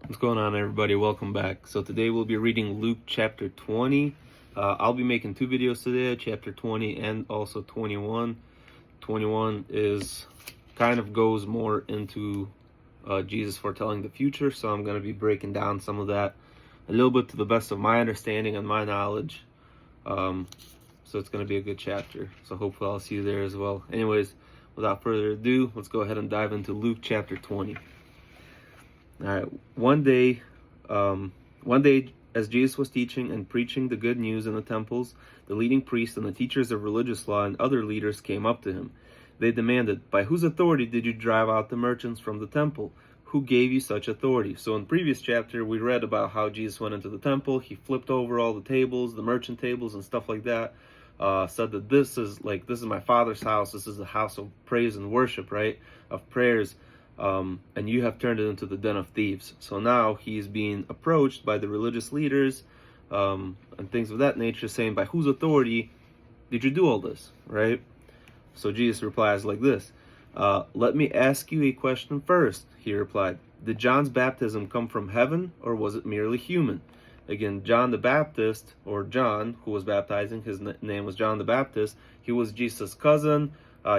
What's going on, everybody? Welcome back. So today we'll be reading Luke chapter 20. I'll be making two videos today, chapter 20 and also 21. 21 is kind of goes more into Jesus foretelling the future, so I'm going to be breaking down some of that a little bit to the best of my understanding and my knowledge. So it's going to be a good chapter. So hopefully I'll see you there as well. Anyways, without further ado, let's go ahead and dive into Luke chapter 20. All right. One day, as Jesus was teaching and preaching the good news in the temples, the leading priests and the teachers of religious law and other leaders came up to him. They demanded, "By whose authority did you drive out the merchants from the temple? Who gave you such authority?" So in the previous chapter, we read about how Jesus went into the temple. He flipped over all the tables, the merchant tables and stuff like that. Said that this is my Father's house. This is the house of praise and worship, right? Of prayers. And you have turned it into the den of thieves. So now he's being approached by the religious leaders and things of that nature, saying, "By whose authority did you do all this?" Right? So Jesus replies like this. "Let me ask you a question first," he replied. "Did John's baptism come from heaven, or was it merely human?" Again, John the Baptist, or John, who was baptizing, his name was John the Baptist. He was Jesus' cousin.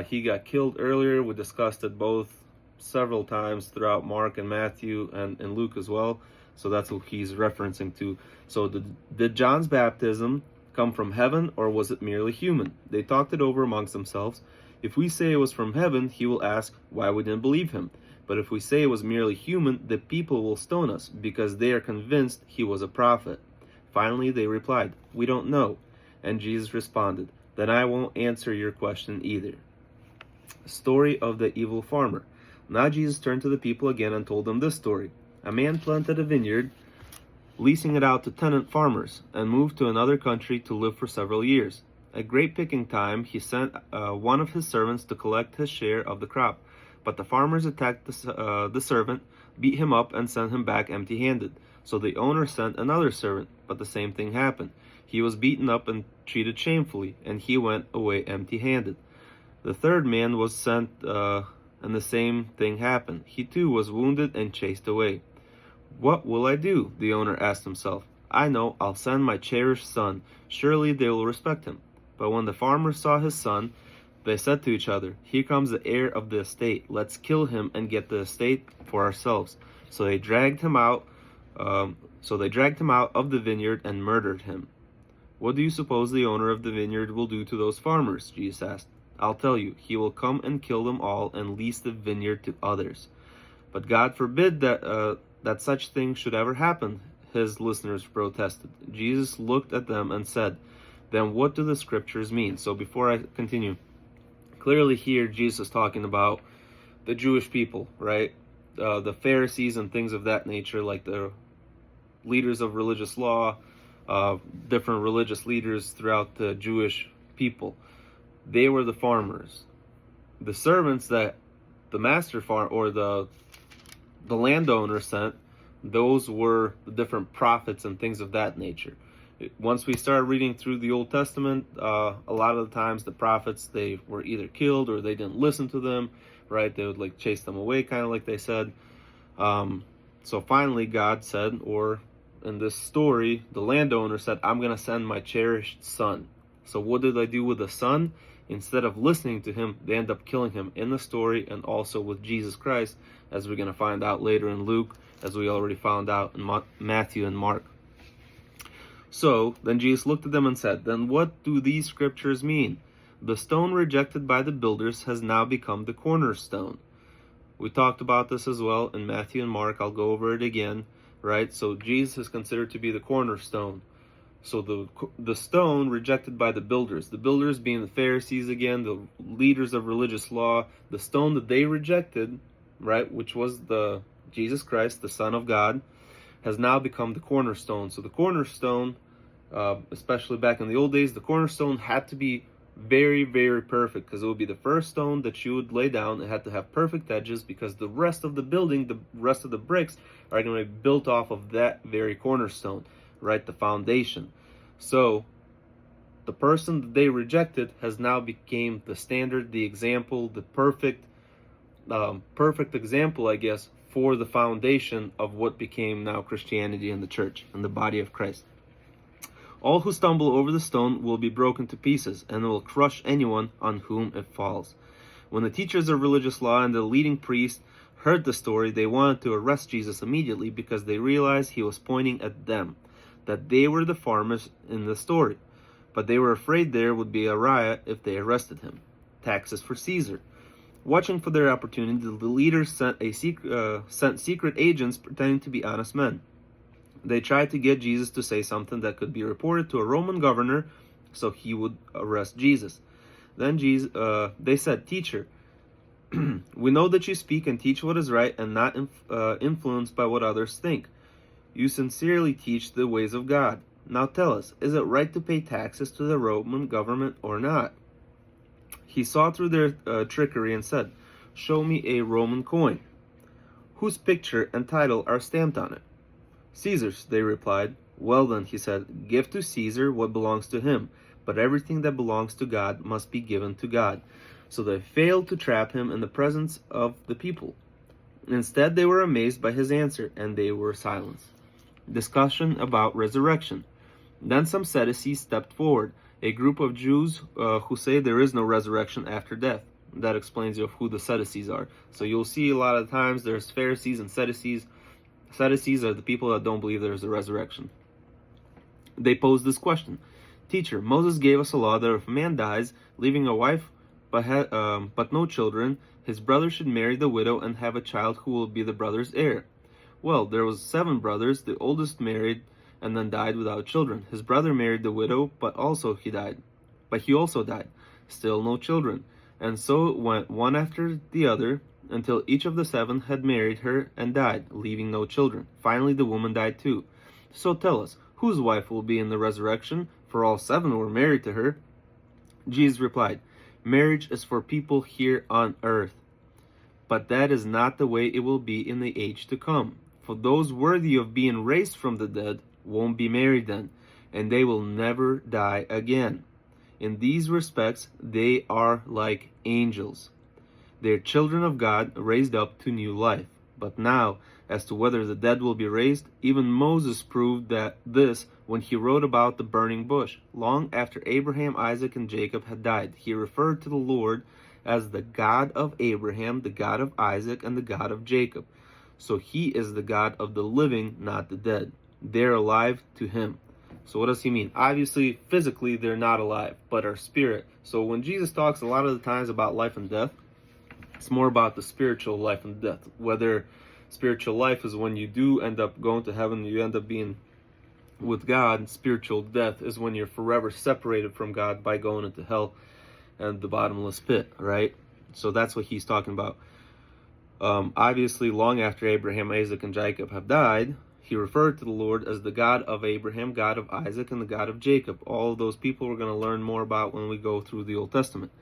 He got killed earlier. We discussed it both several times throughout Mark and Matthew and Luke as well. So that's what he's referencing to. So did John's baptism come from heaven, or was it merely human? They talked it over amongst themselves. If we say it was from heaven, he will ask why we didn't believe him. But if we say it was merely human, the people will stone us, because they are convinced he was a prophet. Finally, they replied, "We don't know." And Jesus responded, "Then I won't answer your question either." Story of the evil farmer. Now Jesus turned to the people again and told them this story. A man planted a vineyard, leasing it out to tenant farmers, and moved to another country to live for several years. At grape picking time, he sent one of his servants to collect his share of the crop. But the farmers attacked the servant, beat him up, and sent him back empty-handed. So the owner sent another servant, but the same thing happened. He was beaten up and treated shamefully, and he went away empty-handed. The third man was sent, and the same thing happened. He too was wounded and chased away. "What will I do?" the owner asked himself. "I know, I'll send my cherished son. Surely they will respect him." But when the farmers saw his son, they said to each other, "Here comes the heir of the estate. Let's kill him and get the estate for ourselves." So they dragged him out of the vineyard and murdered him. "What do you suppose the owner of the vineyard will do to those farmers?" Jesus asked. "I'll tell you, he will come and kill them all and lease the vineyard to others." "But God forbid that such things should ever happen," his listeners protested. Jesus looked at them and said, "Then what do the scriptures mean?" So before I continue, clearly here Jesus is talking about the Jewish people, right? The Pharisees and things of that nature, like the leaders of religious law, different religious leaders throughout the Jewish people. They were the farmers. The servants that the master farm or the landowner sent, those were the different prophets and things of that nature. Once we start reading through the Old Testament, a lot of the times the prophets, they were either killed or they didn't listen to them, right? They would chase them away, kind of like they said. So finally God said, or in this story, the landowner said, "I'm going to send my cherished son." So what did I do with the son? Instead of listening to him, they end up killing him in the story, and also with Jesus Christ, as we're going to find out later in Luke, as we already found out in Matthew and Mark. So then Jesus looked at them and said, "Then what do these scriptures mean? The stone rejected by the builders has now become the cornerstone." We talked about this as well in Matthew and Mark. I'll go over it again, right? So Jesus is considered to be the cornerstone. So the stone rejected by the builders being the Pharisees again, the leaders of religious law, the stone that they rejected, right, which was the Jesus Christ, the Son of God, has now become the cornerstone. So the cornerstone, especially back in the old days, the cornerstone had to be very, very perfect, because it would be the first stone that you would lay down. It had to have perfect edges, because the rest of the building, the rest of the bricks are going to be built off of that very cornerstone, right, the foundation. So the person that they rejected has now became the standard, the example, the perfect example, I guess, for the foundation of what became now Christianity and the church and the body of Christ. All who stumble over the stone will be broken to pieces, and it will crush anyone on whom it falls. When the teachers of religious law and the leading priests heard the story, they wanted to arrest Jesus immediately because they realized he was pointing at them, that they were the farmers in the story. But they were afraid there would be a riot if they arrested him. Taxes for Caesar. Watching for their opportunity, the leaders sent secret agents pretending to be honest men. They tried to get Jesus to say something that could be reported to a Roman governor so he would arrest Jesus. Then they said, "Teacher, we know that you speak and teach what is right and not influenced by what others think. You sincerely teach the ways of God. Now tell us, is it right to pay taxes to the Roman government or not?" He saw through their trickery and said, "Show me a Roman coin. Whose picture and title are stamped on it?" "Caesar's," they replied. "Well then," he said, "give to Caesar what belongs to him, but everything that belongs to God must be given to God." So they failed to trap him in the presence of the people. Instead, they were amazed by his answer, and they were silenced. Discussion about resurrection. Then some Sadducees stepped forward, a group of Jews who say there is no resurrection after death. That explains who the Sadducees are. So you'll see a lot of times there's Pharisees and Sadducees. Sadducees are the people that don't believe there's a resurrection. They posed this question: "Teacher, Moses gave us a law that if a man dies, leaving a wife but no children, his brother should marry the widow and have a child who will be the brother's heir. Well, there was 7 brothers. The oldest married and then died without children. His brother married the widow, but he also died. Still no children. And so it went one after the other, until each of the 7 had married her and died, leaving no children. Finally, the woman died too. So tell us, whose wife will be in the resurrection? For all 7 were married to her." Jesus replied, "Marriage is for people here on earth, but that is not the way it will be in the age to come. For those worthy of being raised from the dead won't be married then, and they will never die again. In these respects, they are like angels. They are children of God, raised up to new life. But now, as to whether the dead will be raised, even Moses proved this when he wrote about the burning bush. Long after Abraham, Isaac, and Jacob had died, he referred to the Lord as the God of Abraham, the God of Isaac, and the God of Jacob. So he is the God of the living, not the dead. They're alive to him." So what does he mean? Obviously, physically, they're not alive, but our spirit. So when Jesus talks a lot of the times about life and death, it's more about the spiritual life and death. Whether spiritual life is when you do end up going to heaven, you end up being with God. Spiritual death is when you're forever separated from God by going into hell and the bottomless pit, right? So that's what he's talking about. Obviously, long after Abraham, Isaac, and Jacob have died, he referred to the Lord as the God of Abraham, God of Isaac, and the God of Jacob. All of those people we're going to learn more about when we go through the Old Testament.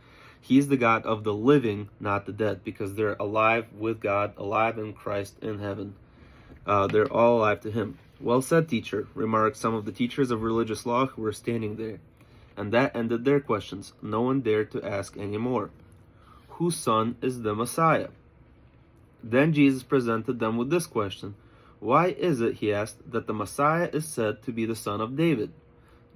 He's the God of the living, not the dead, because they're alive with God, alive in Christ in heaven. They're all alive to him. "Well said, teacher," remarked some of the teachers of religious law who were standing there. And that ended their questions. No one dared to ask any more. Whose son is the Messiah? Then Jesus presented them with this question. "Why is it," he asked, "that the Messiah is said to be the son of David?"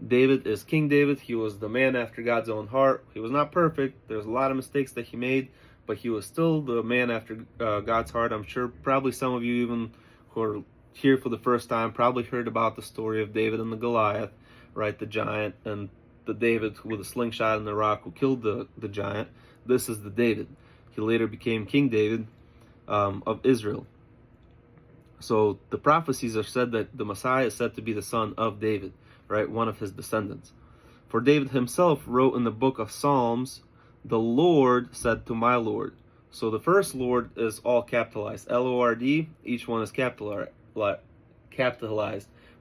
David is King David. He was the man after God's own heart. He was not perfect. There's a lot of mistakes that he made, but he was still the man after God's heart. I'm sure probably some of you, even who are here for the first time, probably heard about the story of David and the Goliath, right? The giant, and the David with a slingshot and the rock who killed the giant. This is the David. He later became King David of Israel. So the prophecies are said that the Messiah is said to be the son of David, right? One of his descendants. For David himself wrote in the book of Psalms, "The Lord said to my Lord." So the first Lord is all capitalized, L-O-R-D. Each one is capitalized,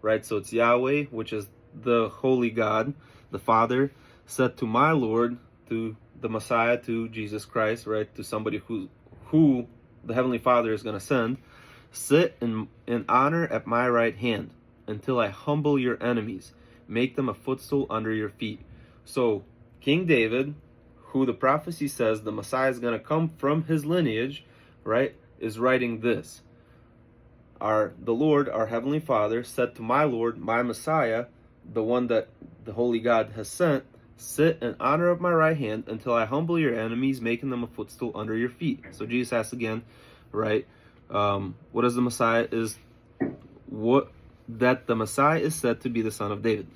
right? So it's Yahweh, which is the holy God, the Father, said to my Lord, to the Messiah, to Jesus Christ, right? To somebody who the Heavenly Father is going to send. "Sit in honor at my right hand until I humble your enemies, make them a footstool under your feet." So King David, who the prophecy says the Messiah is going to come from his lineage, right, is writing this. the Lord, our Heavenly Father, said to my Lord, my Messiah, the one that the Holy God has sent, sit in honor of my right hand until I humble your enemies, making them a footstool under your feet. So Jesus asks again, right? What is the Messiah? That the Messiah is said to be the son of David.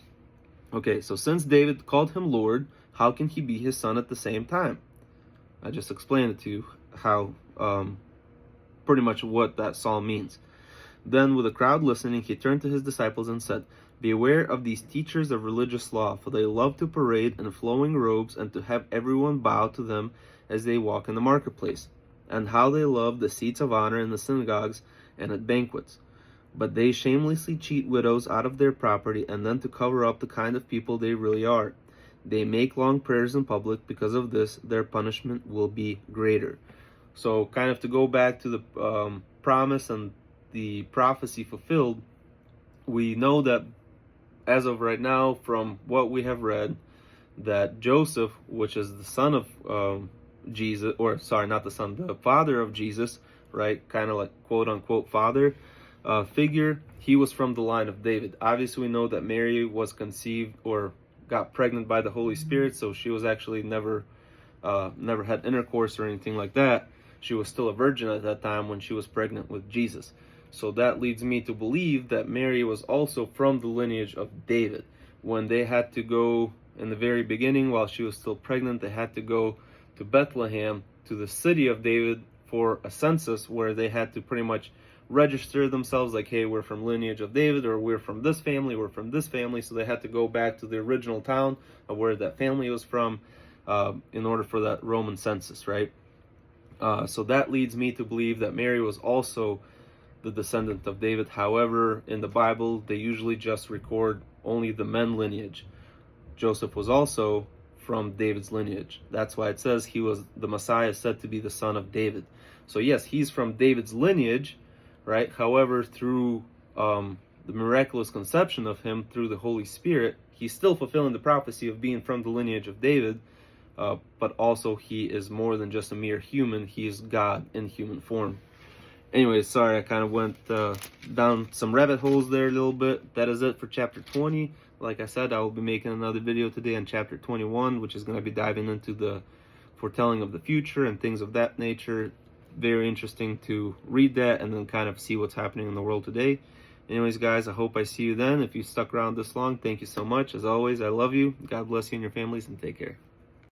Okay, so since David called him Lord, how can he be his son at the same time? I just explained it to you how pretty much what that psalm means. Then, with the crowd listening, he turned to his disciples and said, beware of these teachers of religious law, for they love to parade in flowing robes and to have everyone bow to them as they walk in the marketplace, and how they love the seats of honor in the synagogues and at banquets. But they shamelessly cheat widows out of their property, and then to cover up the kind of people they really are. They make long prayers in public. Because of this, their punishment will be greater. So kind of to go back to the promise and the prophecy fulfilled, we know that as of right now, from what we have read, that Joseph, which is the son of Jesus, or sorry, not the son, the father of Jesus, right, kind of like quote unquote father figure, he was from the line of David. Obviously, we know that Mary was conceived or got pregnant by the Holy Spirit, so she was actually never had intercourse or anything like that. She was still a virgin at that time when she was pregnant with Jesus. So that leads me to believe that Mary was also from the lineage of David. When they had to go in the very beginning, while she was still pregnant, they had to go to Bethlehem, to the city of David, for a census where they had to pretty much register themselves like, hey, we're from lineage of David, or we're from this family, we're from this family. So they had to go back to the original town of where that family was from in order for that Roman census, right? So that leads me to believe that Mary was also the descendant of David. However, in the Bible, they usually just record only the men lineage. Joseph was also from David's lineage. That's why it says he was the Messiah, said to be the son of David. So yes, he's from David's lineage, right? However, through the miraculous conception of him through the Holy Spirit, he's still fulfilling the prophecy of being from the lineage of David, but also he is more than just a mere human. He is God in human form. Anyways, sorry, I kind of went down some rabbit holes there a little bit. That is it for chapter 20. Like I said, I will be making another video today on chapter 21, which is going to be diving into the foretelling of the future and things of that nature. Very interesting to read that and then kind of see what's happening in the world today. Anyways, guys, I hope I see you then. If you stuck around this long, thank you so much. As always, I love you. God bless you and your families, and take care.